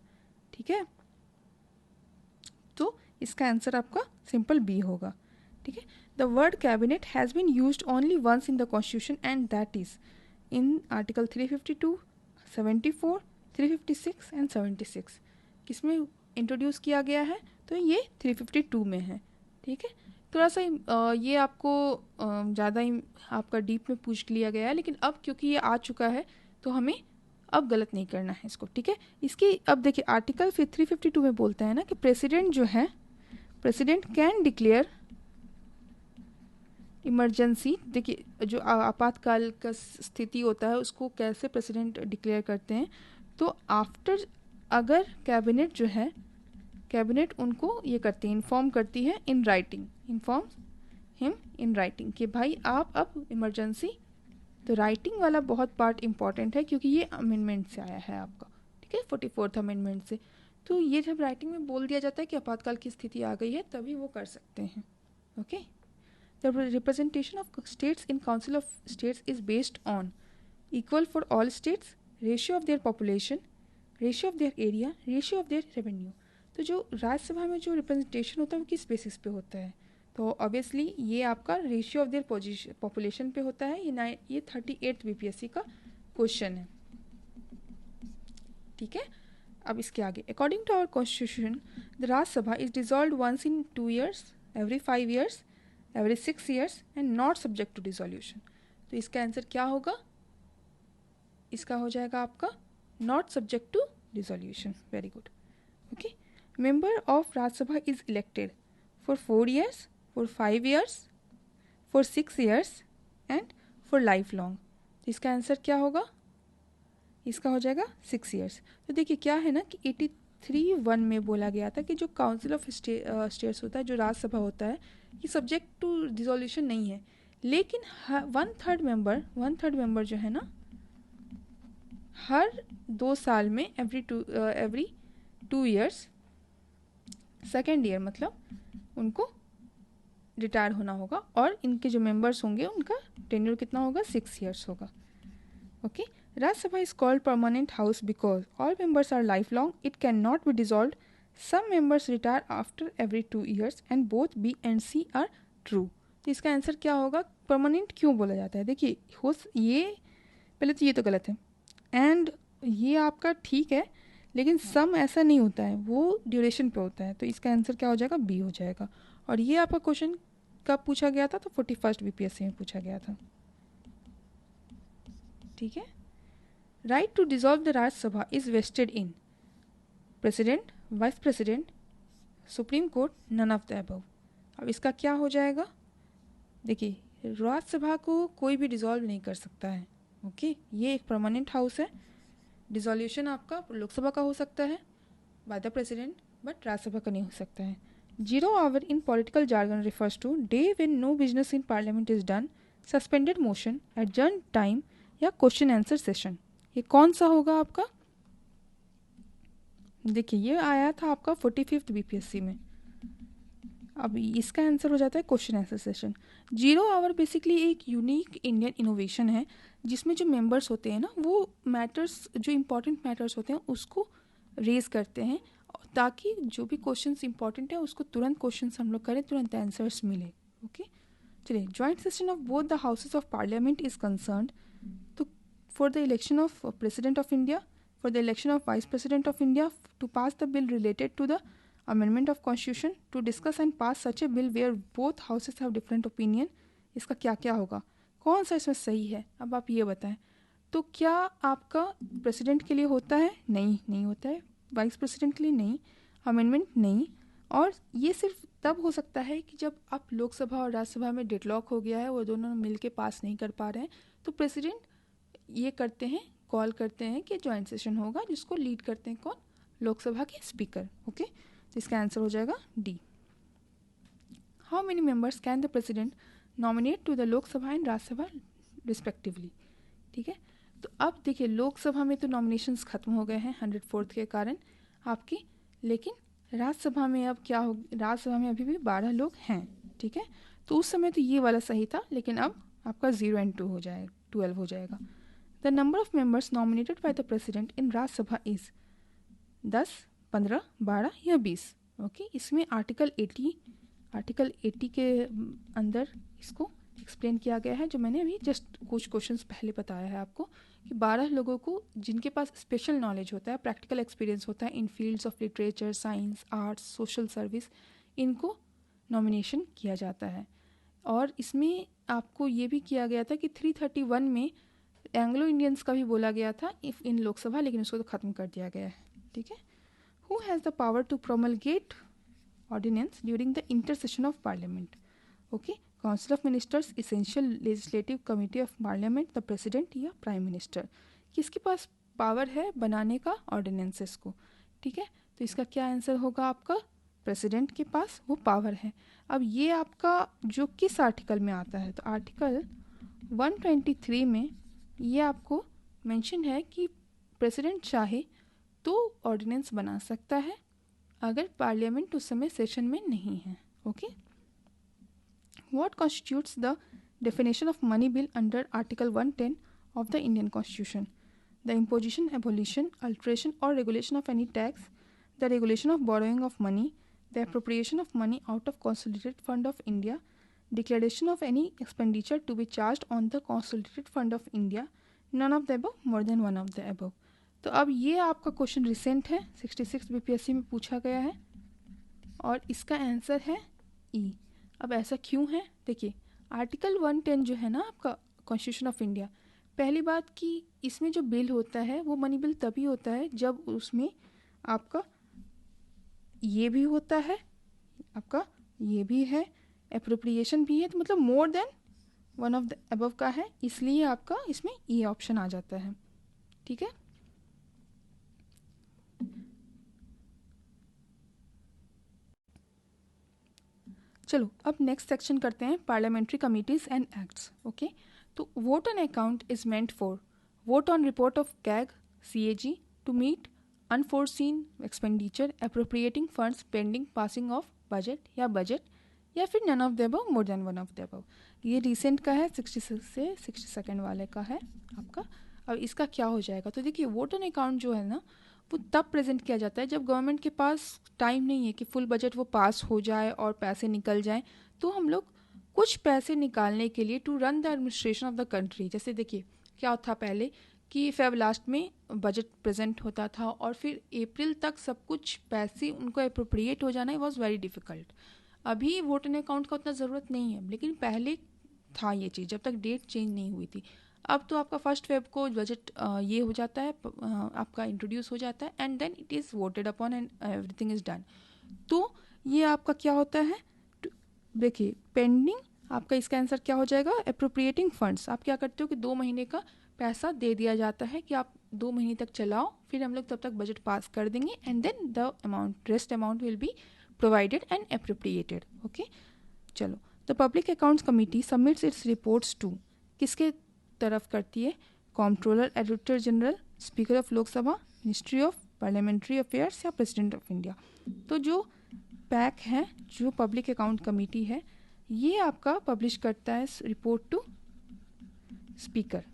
ठीक है, तो इसका आंसर आपका सिंपल बी होगा। ठीक है, the word cabinet has been used only once in the constitution and that is in article 352, 74, 356 and 76। किसमें इंट्रोड्यूस किया गया है? तो ये 352 में है। ठीक है, थोड़ा सा ये आपको ज़्यादा ही आपका डीप में पूछ लिया गया है, लेकिन अब क्योंकि ये आ चुका है तो हमें अब गलत नहीं करना है इसको। ठीक है, इसकी अब देखिए आर्टिकल 352 में बोलता है ना कि प्रेसिडेंट जो है, प्रेसिडेंट कैन डिक्लेयर इमरजेंसी। देखिए जो आपातकाल का स्थिति होता है उसको कैसे प्रेसिडेंट डिक्लेयर करते हैं, तो आफ्टर अगर कैबिनेट जो है, कैबिनेट उनको ये करती है, इन्फॉर्म करती है in writing, inform him in writing कि भाई आप अब इमरजेंसी, तो राइटिंग वाला बहुत पार्ट इंपॉर्टेंट है क्योंकि ये अमेंडमेंट से आया है आपका। ठीक है, 44th अमेंडमेंट से। तो ये जब राइटिंग में बोल दिया जाता है कि आपातकाल की स्थिति आ गई है तभी वो कर सकते हैं। Okay, The representation of states in Council of States is based on equal for all states, ratio of their population, ratio of their area, ratio of their revenue. तो जो राज्यसभा में जो रिप्रेजेंटेशन होता है वो किस बेसिस पे होता है? तो ऑब्वियसली ये आपका रेशियो ऑफ देयर पॉपुलेशन पे होता है। ये 38th बीपीएससी का क्वेश्चन है। ठीक है, अब इसके आगे, according to our constitution the Rajya Sabha is dissolved once in 2 years, every 5 years, every 6 years and not subject to dissolution. तो इसका आंसर क्या होगा? इसका हो जाएगा आपका not subject to dissolution. Very good. Okay, member of Rajya Sabha is elected for 4 years, for 5 years, for 6 years and for life long. तो इसका आंसर क्या होगा? इसका हो जाएगा 6 years। तो देखिए क्या है ना कि 83(1) में बोला गया था कि जो काउंसिल ऑफ स्टेट्स होता है, जो राज्यसभा होता है, ये सब्जेक्ट टू डिसोल्यूशन नहीं है, लेकिन 1/3 मेंबर जो है ना, हर 2 साल में एवरी 2 years, सेकेंड ईयर मतलब उनको रिटायर होना होगा, और इनके जो मेंबर्स होंगे उनका टेन्योर कितना होगा? 6 years होगा। Okay, Rajya Sabha is called permanent house because all members our life long, it can not be dissolved, some members retire after every 2 years and both B and C are true। तो इसका answer क्या होगा? Permanent क्यों बोला जाता है? देखिए ये पहले तो ये तो गलत है, एंड ये आपका ठीक है, लेकिन सम ऐसा नहीं होता है, वो ड्यूरेशन पे होता है। तो इसका आंसर क्या हो जाएगा? बी हो जाएगा। और ये आपका क्वेश्चन कब पूछा गया था? तो 41st बीपीएससी में पूछा गया था। ठीक है, right to dissolve the Rajya Sabha is vested in president, vice president, supreme court, none of the above. अब इसका क्या हो जाएगा? देखिए राज्यसभा को कोई भी डिसॉल्व नहीं कर सकता है। ओके, ये एक परमानेंट हाउस है। डिसोल्यूशन आपका लोकसभा का हो सकता है by the president, but Rajya Sabha का नहीं हो सकता है। 0 hour in political jargon refers to day when no business in parliament is done, suspended motion, adjourn time या क्वेश्चन आंसर सेशन। ये कौन सा होगा आपका? देखिए ये आया था आपका 45th बीपीएससी में। अब इसका आंसर हो जाता है question answer session. 0 hour basically एक यूनिक इंडियन इनोवेशन है जिसमें जो मेंबर्स होते हैं ना वो मैटर्स, जो इम्पोर्टेंट मैटर्स होते हैं उसको रेज करते हैं ताकि जो भी क्वेश्चंस इंपॉर्टेंट है उसको तुरंत क्वेश्चंस हम लोग करें, तुरंत आंसर्स मिले। ओके चलिए, joint session of both the houses of parliament is concerned. तो for the election of president of India, for the election of Vice President of India, to pass the bill related to the amendment of Constitution, to discuss and pass such a bill where both houses have different opinion। इसका क्या क्या होगा, कौन सा इसमें सही है, अब आप ये बताएं। तो क्या आपका प्रेसिडेंट के लिए होता है? नहीं, नहीं होता है। वाइस प्रेसिडेंट के लिए नहीं, अमेंडमेंट नहीं। और ये सिर्फ तब हो सकता है कि जब आप लोकसभा और राज्यसभा में डेडलॉक हो गया है, वो दोनों मिल के पास नहीं कर पा रहे हैं, तो प्रेसिडेंट ये करते हैं, कॉल करते हैं कि ज्वाइंट सेशन होगा, जिसको लीड करते हैं कौन? लोकसभा के स्पीकर। ओके तो इसका आंसर हो जाएगा D. How many members can the president nominate to the Lok Sabha and Rajya Sabha respectively. ठीक है, तो अब देखिए लोकसभा में तो नॉमिनेशंस खत्म हो गए हैं 104th के कारण आपकी, लेकिन राज्यसभा में अब क्या हो, राज्यसभा में अभी भी 12 लोग हैं। ठीक है, तो उस समय तो ये वाला सही था, लेकिन अब आपका 0 and 2 हो जाएगा, 12 हो जाएगा। The number of members nominated by the president in राज्य सभा is 10, 15, 12 या 20। ओके इसमें आर्टिकल 80 के अंदर इसको एक्सप्लेन किया गया है, जो मैंने अभी जस्ट कुछ क्वेश्चंस पहले बताया है आपको कि 12 लोगों को जिनके पास स्पेशल नॉलेज होता है, प्रैक्टिकल एक्सपीरियंस होता है in fields of literature, science, arts, social service, इनको नॉमिनेशन किया जाता है। और इसमें आपको ये भी किया गया था कि 331 में एंग्लो इंडियंस का भी बोला गया था इफ इन लोकसभा, लेकिन उसको तो ख़त्म कर दिया गया है। ठीक है, who has the power to promulgate ordinance during the intersession of parliament. Okay, council of ministers, essential legislative committee of parliament, the president या प्राइम मिनिस्टर, किसके पास पावर है बनाने का ऑर्डिनेंसेस को। ठीक है, तो इसका क्या आंसर होगा आपका? प्रेसिडेंट के पास वो पावर है। अब ये आपका जो किस आर्टिकल में आता है, तो आर्टिकल 123 में ये आपको मेंशन है कि प्रेसिडेंट चाहे तो ऑर्डिनेंस बना सकता है अगर पार्लियामेंट उस समय सेशन में नहीं है। Okay, what constitutes the definition of money bill under article 110 of the Indian constitution? The imposition, abolition, alteration और regulation of any tax, the regulation of borrowing of money, the appropriation of money out of consolidated fund of India, declaration of any expenditure to be charged on the consolidated fund of India, none of the above, more than one of the above। तो अब ये आपका question recent है, 66 BPSC में पूछा गया है और इसका आंसर है ई। अब ऐसा क्यों है? देखिए आर्टिकल 110 जो है ना आपका कॉन्स्टिट्यूशन ऑफ इंडिया, पहली बात कि इसमें जो बिल होता है वो मनी बिल तभी होता है जब उसमें आपका ये भी होता है, आपका ये भी है, एप्रोप्रिएशन भी है, तो मतलब मोर than one of the above का है, इसलिए आपका इसमें ये ऑप्शन आ जाता है। ठीक है, चलो अब नेक्स्ट सेक्शन करते हैं parliamentary committees and acts. Okay, तो vote on account is meant for vote on report of CAG CAG to meet unforeseen expenditure, appropriating funds pending passing of budget या बजट, या फिर none of the above, more than one of the above. ये recent का है, 66 से 62 वाले का है आपका। अब इसका क्या हो जाएगा, तो देखिए वोट ऑन अकाउंट जो है ना वो तब प्रेजेंट किया जाता है जब गवर्नमेंट के पास टाइम नहीं है कि फुल बजट वो पास हो जाए और पैसे निकल जाएं, तो हम लोग कुछ पैसे निकालने के लिए to run the administration of the country. जैसे देखिए क्या था पहले कि फेब लास्ट में बजट प्रेजेंट होता था और फिर अप्रैल तक सब कुछ पैसे उनको अप्रोप्रिएट हो जाना वॉज वेरी डिफ़िकल्ट। अभी वोट ऑन अकाउंट का उतना ज़रूरत नहीं है, लेकिन पहले था ये चीज़ जब तक डेट चेंज नहीं हुई थी। अब तो आपका 1 फेब को बजट ये हो जाता है, आपका इंट्रोड्यूस हो जाता है and then it is voted upon and everything is done. तो ये आपका क्या होता है, देखिए पेंडिंग, आपका इसका आंसर क्या हो जाएगा, अप्रोप्रिएटिंग फंड्स। आप क्या करते हो कि 2 महीने का पैसा दे दिया जाता है कि आप 2 महीने तक चलाओ, फिर हम लोग तब तक बजट पास कर देंगे and then the amount, rest amount will be provided and appropriated. Okay, चलो the public accounts committee submits its reports to, किसके तरफ करती है, comptroller, auditor general, speaker of Lok Sabha, ministry of parliamentary affairs या president of India. तो जो pack है जो पब्लिक अकाउंट कमेटी है, ये आपका पब्लिश करता है रिपोर्ट टू स्पीकर,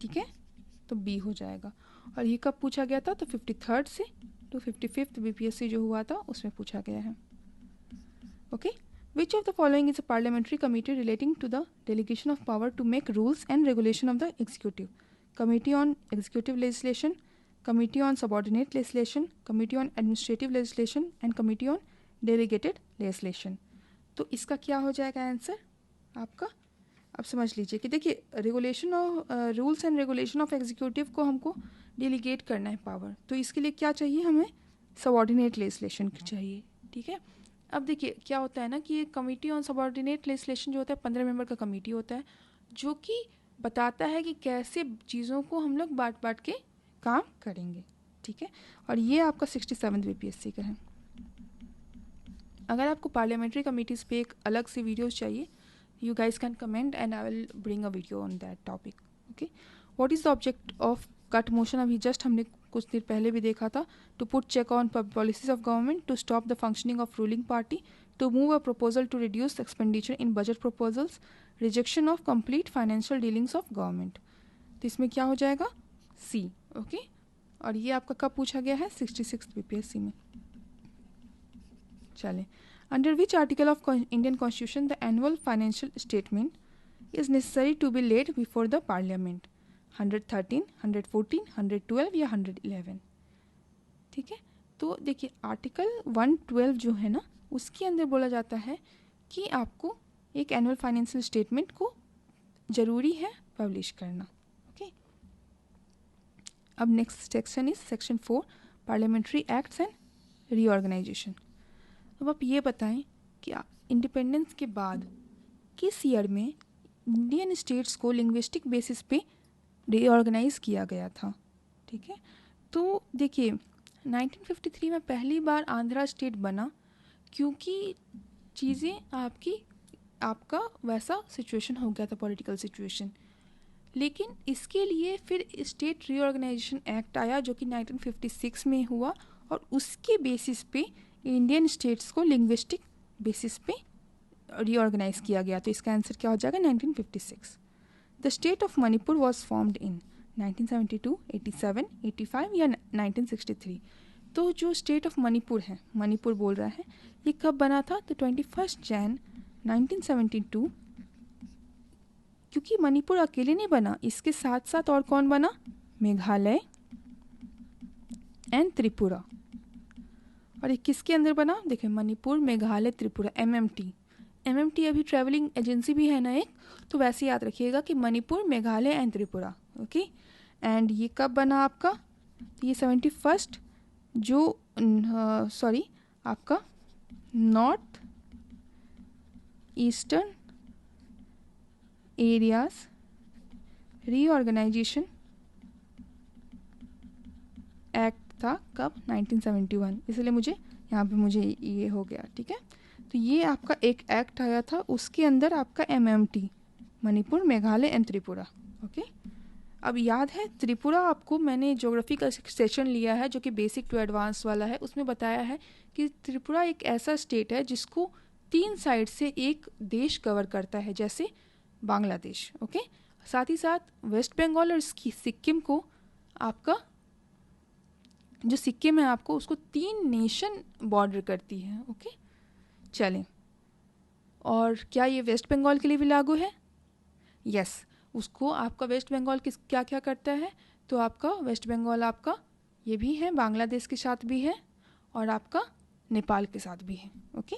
ठीक है, तो बी हो जाएगा। और ये कब पूछा गया था, तो 53rd से to 55th बीपीएससी जो हुआ था उसमें पूछा गया है। Okay, which of the following is a parliamentary committee relating to the delegation of power to make rules and regulation of the executive? Committee on executive legislation, committee on subordinate legislation, committee on administrative legislation and committee on delegated legislation. तो इसका क्या हो जाएगा answer आपका? अब समझ लीजिए कि देखिए regulation of rules and regulation of executive को हमको डेलीगेट करना है पावर, तो इसके लिए क्या चाहिए, हमें सबॉर्डिनेट लेजिस्लेशन चाहिए, ठीक है। अब देखिए क्या होता है ना कि कमेटी ऑन सबॉर्डिनेट लेजिस्लेशन जो होता है 15 मेंबर का कमेटी होता है, जो कि बताता है कि कैसे चीज़ों को हम लोग बांट बांट के काम करेंगे, ठीक है। और ये आपका 67 बीपीएससी का है। अगर आपको पार्लियामेंट्री कमेटीज़ पे एक अलग से वीडियोस चाहिए, you guys can comment and I will bring a video on that topic. Okay, what is the object of cut motion? अभी just हमने कुछ देर पहले भी देखा था, to put check on policies of government, to stop the functioning of ruling party, to move a proposal to reduce expenditure in budget proposals, rejection of complete financial dealings of government. तो इसमें क्या हो जाएगा, C. Okay, और ये आपका कब पूछा गया है, 66 बीपीएससी में। चलें, under which article of Indian Constitution the annual financial statement is necessary to be laid before the Parliament? 113, 114, 112 या 111? ठीक है, तो देखिए आर्टिकल 112 जो है ना, उसके अंदर बोला जाता है कि आपको एक एनुअल फाइनेंशियल स्टेटमेंट को ज़रूरी है पब्लिश करना। ओके, अब next section is section 4, parliamentary acts and reorganisation. अब आप ये बताएं कि इंडिपेंडेंस के बाद किस ईयर में इंडियन स्टेट्स को लिंग्विस्टिक बेसिस पे रीऑर्गेनाइज किया गया था, ठीक है। तो देखिए 1953 में पहली बार आंध्रा स्टेट बना, क्योंकि चीज़ें आपका वैसा सिचुएशन हो गया था, पॉलिटिकल सिचुएशन। लेकिन इसके लिए फिर स्टेट रीऑर्गेनाइजेशन एक्ट आया जो कि 1956 में हुआ, और उसके बेसिस पे इंडियन स्टेट्स को लिंग्विस्टिक बेसिस पे रीऑर्गेनाइज किया गया। तो इसका आंसर क्या हो जाएगा, 1956। The state of Manipur was formed in 1972, 87, 85 या 1963। तो जो स्टेट ऑफ मणिपुर है, मणिपुर बोल रहा है, ये कब बना था, तो 21 जैन 1972। क्योंकि मणिपुर अकेले नहीं बना, इसके साथ साथ और कौन बना, मेघालय एंड त्रिपुरा। और ये किसके अंदर बना, देखिए मणिपुर, मेघालय, त्रिपुरा, एमएमटी अभी ट्रैवलिंग एजेंसी भी है ना एक, तो वैसे याद रखिएगा कि Manipur, Meghalaya and Tripura. Okay, and ये कब बना आपका, ये 71st जो आपका north eastern areas reorganisation act था, कब, 1971। इसलिए मुझे यहाँ पे मुझे ये हो गया, ठीक है। तो ये आपका एक एक्ट आया था, उसके अंदर आपका MMT, Manipur, Meghalaya and Tripura. Okay, अब याद है त्रिपुरा, आपको मैंने ज्योग्राफी का सेशन लिया है जो कि बेसिक टू एडवांस वाला है, उसमें बताया है कि त्रिपुरा एक ऐसा स्टेट है जिसको 3 साइड से एक देश कवर करता है, जैसे बांग्लादेश। ओके, साथ ही साथ वेस्ट बंगाल और सिक्किम को आपका जो सिक्किम है आपको उसको 3 नेशन बॉर्डर करती है। ओके, चलें, और क्या ये वेस्ट बंगाल के लिए भी लागू है, यस। उसको आपका वेस्ट बंगाल किस क्या क्या करता है, तो आपका वेस्ट बंगाल आपका ये भी है, बांग्लादेश के साथ भी है और आपका नेपाल के साथ भी है। ओके,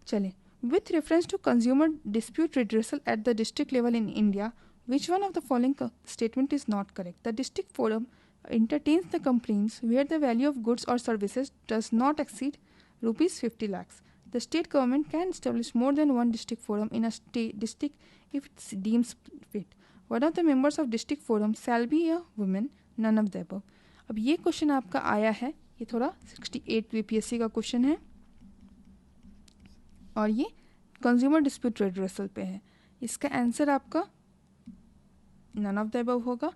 चलें, with reference to consumer dispute redressal at the district level in India, which one of the following statement is not correct? The district forum entertains the complaints where the value of goods or services does not exceed rupees 50 lakhs. The state government can establish more than one district forum in a district if it deems fit. One of the members of district forum shall be a woman, none of the above. अब ये question आपका आया है, ये थोड़ा 68 BPSC का question है और ये कंज्यूमर डिस्प्यूट रेड्रेसल पे है। इसका आंसर आपका नन ऑफ द अबव होगा,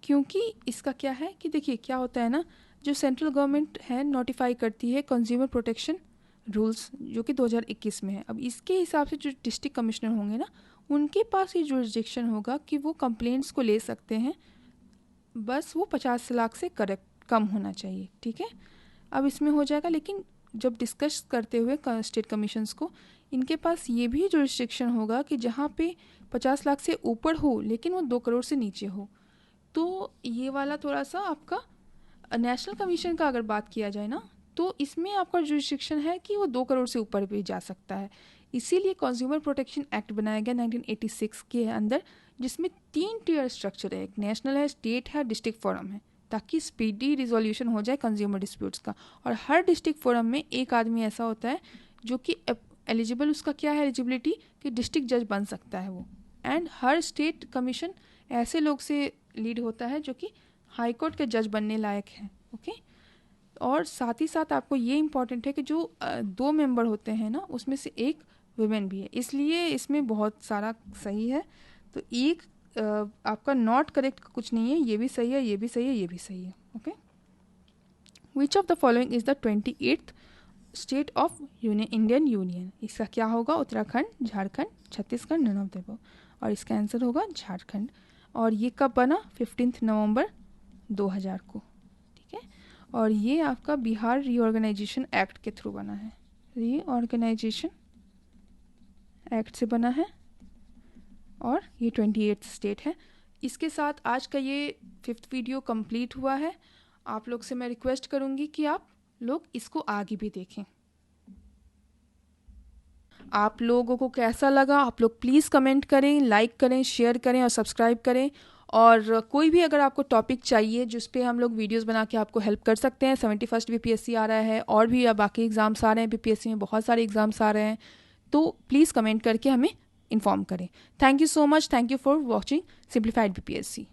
क्योंकि इसका क्या है कि देखिए क्या होता है ना, जो सेंट्रल गवर्नमेंट है नोटिफाई करती है कंज्यूमर प्रोटेक्शन रूल्स, जो कि 2021 में है। अब इसके हिसाब से जो डिस्ट्रिक्ट कमिश्नर होंगे ना, उनके पास ये जुरिस्डिक्शन होगा कि वो कंप्लेंट्स को ले सकते हैं, बस वो 50 लाख से कम होना चाहिए, ठीक है। अब इसमें हो जाएगा, लेकिन जब डिस्कस करते हुए स्टेट कमीशंस को, इनके पास ये भी जुरिस्डिक्शन होगा कि जहाँ पे 50 लाख से ऊपर हो लेकिन वो 2 करोड़ से नीचे हो। तो ये वाला थोड़ा सा आपका नेशनल कमीशन का अगर बात किया जाए ना, तो इसमें आपका जुरिस्डिक्शन है कि वो 2 करोड़ से ऊपर भी जा सकता है। इसीलिए कंज्यूमर प्रोटेक्शन एक्ट बनाया गया 1986 के अंदर, जिसमें 3 टियर स्ट्रक्चर है, एक नेशनल है, स्टेट है, डिस्ट्रिक्ट फोरम है, ताकि स्पीडी रिजोल्यूशन हो जाए कंज्यूमर डिस्प्यूट्स का। और हर डिस्ट्रिक्ट फोरम में एक आदमी ऐसा होता है जो कि एलिजिबल, उसका क्या है एलिजिबिलिटी, कि डिस्ट्रिक्ट जज बन सकता है वो। एंड हर स्टेट कमीशन ऐसे लोग से लीड होता है जो कि हाई कोर्ट के जज बनने लायक हैं, ओके। और साथ ही साथ आपको ये इम्पॉर्टेंट है कि जो 2 मेंबर होते हैं ना, उसमें से एक वुमेन भी है, इसलिए इसमें बहुत सारा सही है। तो एक आपका नॉट करेक्ट कुछ नहीं है, ये भी सही है, ये भी सही है, ये भी सही है, okay. Which of the following is the 28th state of Indian union? इसका क्या होगा? Uttarakhand, Jharkhand, Chhattisgarh, none of the above. और इसका आंसर होगा झारखंड। और ये कब बना? 15 नवंबर 2000 को, ठीक है। और ये आपका बिहार रीऑर्गेनाइजेशन एक्ट के थ्रू बना है, रीऑर्गेनाइजेशन एक्ट से बना है, और ये 28th स्टेट है। इसके साथ आज का ये 5th वीडियो कंप्लीट हुआ है। आप लोग से मैं रिक्वेस्ट करूँगी कि आप लोग इसको आगे भी देखें। आप लोगों को कैसा लगा आप लोग प्लीज़ कमेंट करें, लाइक करें, शेयर करें और सब्सक्राइब करें। और कोई भी अगर आपको टॉपिक चाहिए जिस पे हम लोग वीडियोस बना के आपको हेल्प कर सकते हैं, 71st बीपीएससी आ रहा है और भी बाकी एग्ज़ाम्स आ रहे हैं, बीपीएससी में बहुत सारे एग्ज़ाम्स आ रहे हैं, तो प्लीज़ कमेंट करके हमें इन्फॉर्म करें। Thank you so much, thank you for watching simplified BPSC.